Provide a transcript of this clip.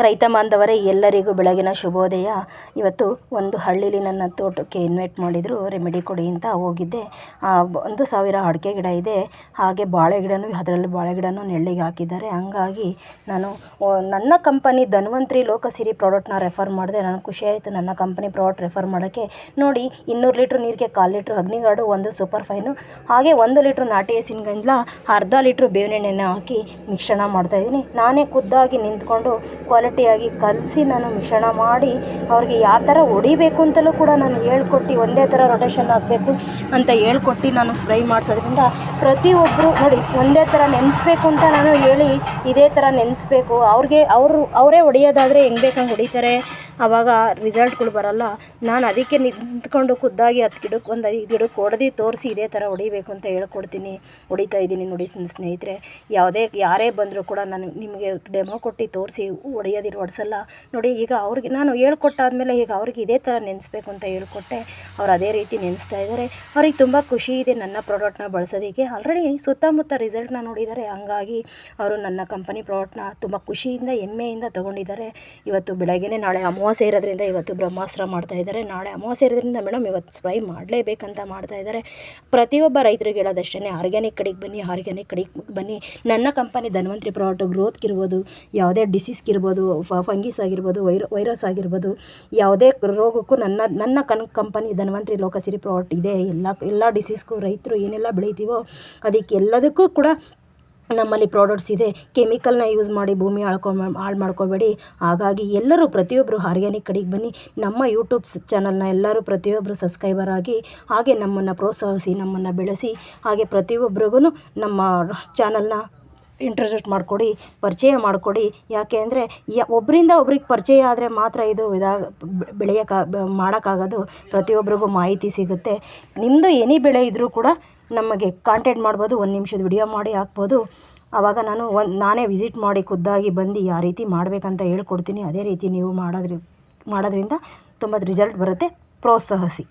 ರೈತ ಬಾಂಧವರೇ ಎಲ್ಲರಿಗೂ ಬೆಳಗಿನ ಶುಭೋದಯ. ಇವತ್ತು ಒಂದು ಹಳ್ಳಿಲಿ ನನ್ನ ತೋಟಕ್ಕೆ ಇನ್ವೈಟ್ ಮಾಡಿದರು, ರೆಮಿಡಿ ಕೊಡಿ ಅಂತ ಹೋಗಿದ್ದೆ. 1,000 ಅಡಿಕೆ ಗಿಡ ಇದೆ, ಹಾಗೆ ಬಾಳೆ ಗಿಡನೂ, ಅದರಲ್ಲಿ ಬಾಳೆ ಗಿಡನೂ ನೆರಳಿಗೆ ಹಾಕಿದ್ದಾರೆ. ಹಂಗಾಗಿ ನಾನು ನನ್ನ ಕಂಪನಿ ಧನ್ವಂತ್ರಿ ಲೋಕಸಿರಿ ಪ್ರಾಡಕ್ಟ್ನ ರೆಫರ್ ಮಾಡಿದೆ. ನನಗೆ ಖುಷಿ ಆಯಿತು ನನ್ನ ಕಂಪನಿ ಪ್ರಾಡಕ್ಟ್ ರೆಫರ್ ಮಾಡೋಕ್ಕೆ. ನೋಡಿ, 200 ಲೀಟ್ರ್ ನೀರಿಗೆ 1/4 ಲೀಟ್ರ್ ಅಗ್ನಿಗಾರ್ಡು, 1 ಸೂಪರ್ ಫೈನು, ಹಾಗೆ 1 ಲೀಟ್ರ್ ನಾಟಿ ಹಸಿನ ಗಂಜಲ, ಅರ್ಧ ಲೀಟ್ರ್ ಬೇವಿನ ಎಣ್ಣೆನ ಹಾಕಿ ಮಿಶ್ರಣ ಮಾಡ್ತಾಯಿದ್ದೀನಿ. ನಾನೇ ಖುದ್ದಾಗಿ ನಿಂತ್ಕೊಂಡು ಕ್ವಾಲಿಟಿಯಾಗಿ ಕಲಸಿ ನಾನು ಮಿಶ್ರಣ ಮಾಡಿ ಅವ್ರಿಗೆ ಯಾವ ಥರ ಹೊಡಿಬೇಕು ಅಂತಲೂ ಕೂಡ ನಾನು ಹೇಳ್ಕೊಟ್ಟು, ಒಂದೇ ಥರ ರೊಟೇಷನ್ ಆಗಬೇಕು ಅಂತ ಹೇಳ್ಕೊಟ್ಟು ನಾನು ಸ್ಪ್ರೈ ಮಾಡಿಸೋದ್ರಿಂದ ಪ್ರತಿಯೊಬ್ಬರು ನೋಡಿ ಒಂದೇ ಥರ ನೆನೆಸ್ಬೇಕು ಅಂತ ನಾನು ಹೇಳಿ ಇದೇ ಥರ ನೆನೆಸ್ಬೇಕು. ಅವರೇ ಹೊಡೆಯೋದಾದರೆ ಹೆಂಗೆ ಬೇಕಂಗೆ ಹೊಡಿತಾರೆ, ಆವಾಗ ರಿಸಲ್ಟ್ಗಳು ಬರೋಲ್ಲ. ನಾನು ಅದಕ್ಕೆ ನಿಂತ್ಕೊಂಡು ಖುದ್ದಾಗಿ 10 ಗಿಡಕ್ಕೆ 5 ಗಿಡಕ್ಕೆ ಹೊಡೆದು ತೋರಿಸಿ ಇದೇ ಥರ ಹೊಡಿಬೇಕು ಅಂತ ಹೇಳ್ಕೊಡ್ತೀನಿ, ಹೊಡಿತಾ ಇದ್ದೀನಿ. ನೋಡಿ ಸ್ನೇಹಿತರೆ, ಯಾರೇ ಬಂದರೂ ಕೂಡ ನಾನು ನಿಮಗೆ ಡೆಮೋ ಕೊಟ್ಟು ತೋರಿಸಿ ಹೊಡೆಸಲ್ಲ. ನೋಡಿ, ಈಗ ಅವ್ರಿಗೆ ನಾನು ಹೇಳ್ಕೊಟ್ಟಾದ್ಮೇಲೆ ಈಗ ಅವ್ರಿಗೆ ಇದೇ ಥರ ನೆನೆಸ್ಬೇಕು ಅಂತ ಹೇಳ್ಕೊಟ್ಟೆ. ಅವ್ರು ಅದೇ ರೀತಿ ನೆನೆಸ್ತಾ ಇದ್ದಾರೆ. ಅವ್ರಿಗೆ ತುಂಬ ಖುಷಿ ಇದೆ ನನ್ನ ಪ್ರಾಡಕ್ಟ್ನ ಬಳಸೋದಕ್ಕೆ. ಆಲ್ರೆಡಿ ಸುತ್ತಮುತ್ತ ರಿಸಲ್ಟ್ನ ನೋಡಿದ್ದಾರೆ. ಹಂಗಾಗಿ ಅವರು ನನ್ನ ಕಂಪನಿ ಪ್ರಾಡಕ್ಟ್ನ ತುಂಬ ಖುಷಿಯಿಂದ ಹೆಮ್ಮೆಯಿಂದ ತೊಗೊಂಡಿದ್ದಾರೆ. ಇವತ್ತು ಬೆಳಗ್ಗೆನೇ, ನಾಳೆ ಅಮಾವಾಸ್ಯೆ ಇರೋದ್ರಿಂದ ಇವತ್ತು ಬ್ರಹ್ಮಾಸ್ತ್ರ ಮಾಡ್ತಾಯಿದ್ದಾರೆ. ನಾಳೆ ಅಮಾವಾಸ್ಯೆ ಇರೋದ್ರಿಂದ ಮೇಡಮ್ ಇವತ್ತು ಸ್ಪ್ರೈ ಮಾಡಲೇಬೇಕಂತ ಮಾಡ್ತಾಯಿದ್ದಾರೆ. ಪ್ರತಿಯೊಬ್ಬ ರೈತರಿಗೆ ಹೇಳೋದಷ್ಟೇ, ಆರ್ಗ್ಯಾನಿಕ್ ಕಡೆಗೆ ಬನ್ನಿ. ನನ್ನ ಕಂಪನಿ ಧನ್ವಂತ್ರಿ ಪ್ರಾಡಕ್ಟ್ ಗ್ರೋತ್ಗಿರ್ಬೋದು, ಯಾವುದೇ ಡಿಸೀಸ್ಗಿರ್ಬೋದು, ಫಂಗಿಸ್ ಆಗಿರ್ಬೋದು, ವೈರಸ್ ಆಗಿರ್ಬೋದು, ಯಾವುದೇ ರೋಗಕ್ಕೂ ನನ್ನ ಕಂಪನಿ ಧನ್ವಂತ್ರಿ ಲೋಕಸಿರಿ ಪ್ರಾಡಕ್ಟ್ ಇದೆ. ಎಲ್ಲ ಡಿಸೀಸ್ಗೂ ರೈತರು ಏನೆಲ್ಲ ಬೆಳಿತೀವೋ ಅದಕ್ಕೆಲ್ಲದಕ್ಕೂ ಕೂಡ ನಮ್ಮಲ್ಲಿ ಪ್ರಾಡಕ್ಟ್ಸ್ ಇದೆ. ಕೆಮಿಕಲ್ನ ಯೂಸ್ ಮಾಡಿ ಭೂಮಿ ಹಾಳು ಮಾಡ್ಕೋಬೇಡಿ. ಹಾಗಾಗಿ ಎಲ್ಲರೂ ಪ್ರತಿಯೊಬ್ಬರು ಆರ್ಗ್ಯಾನಿಕ್ ಕಡೆಗೆ ಬನ್ನಿ. ನಮ್ಮ ಯೂಟ್ಯೂಬ್ ಚಾನಲ್ನ ಎಲ್ಲರೂ ಪ್ರತಿಯೊಬ್ಬರು ಸಬ್ಸ್ಕ್ರೈಬರ್ ಆಗಿ, ಹಾಗೆ ನಮ್ಮನ್ನು ಪ್ರೋತ್ಸಾಹಿಸಿ, ನಮ್ಮನ್ನು ಬೆಳೆಸಿ, ಹಾಗೆ ಪ್ರತಿಯೊಬ್ಬರಿಗೂ ನಮ್ಮ ಚಾನಲ್ನ ಇಂಟ್ರೊಡ್ಯೂಸ್ ಮಾಡಿಕೊಡಿ, ಪರಿಚಯ ಮಾಡಿಕೊಡಿ. ಯಾಕೆ ಅಂದರೆ ಒಬ್ಬರಿಂದ ಒಬ್ರಿಗೆ ಪರಿಚಯ ಆದರೆ ಮಾತ್ರ ಇದು ಮಾಡೋಕ್ಕಾಗೋದು. ಪ್ರತಿಯೊಬ್ಬರಿಗೂ ಮಾಹಿತಿ ಸಿಗುತ್ತೆ. ನಿಮ್ಮದು ಎನಿ ಬೆಳೆ ಇದ್ದರೂ ಕೂಡ ನಮಗೆ ಕಾಂಟ್ಯಾಕ್ಟ್ ಮಾಡ್ಬೋದು. 1 ನಿಮಿಷದ ವಿಡಿಯೋ ಮಾಡಿ ಹಾಕ್ಬೋದು. ಆವಾಗ ನಾನೇ ವಿಸಿಟ್ ಮಾಡಿ ಖುದ್ದಾಗಿ ಬಂದು ಯಾವ ರೀತಿ ಮಾಡಬೇಕಂತ ಹೇಳ್ಕೊಡ್ತೀನಿ. ಅದೇ ರೀತಿ ನೀವು ಮಾಡೋದ್ರಿಂದ ತುಂಬ ರಿಸಲ್ಟ್ ಬರುತ್ತೆ. ಪ್ರೋತ್ಸಾಹಿಸಿ.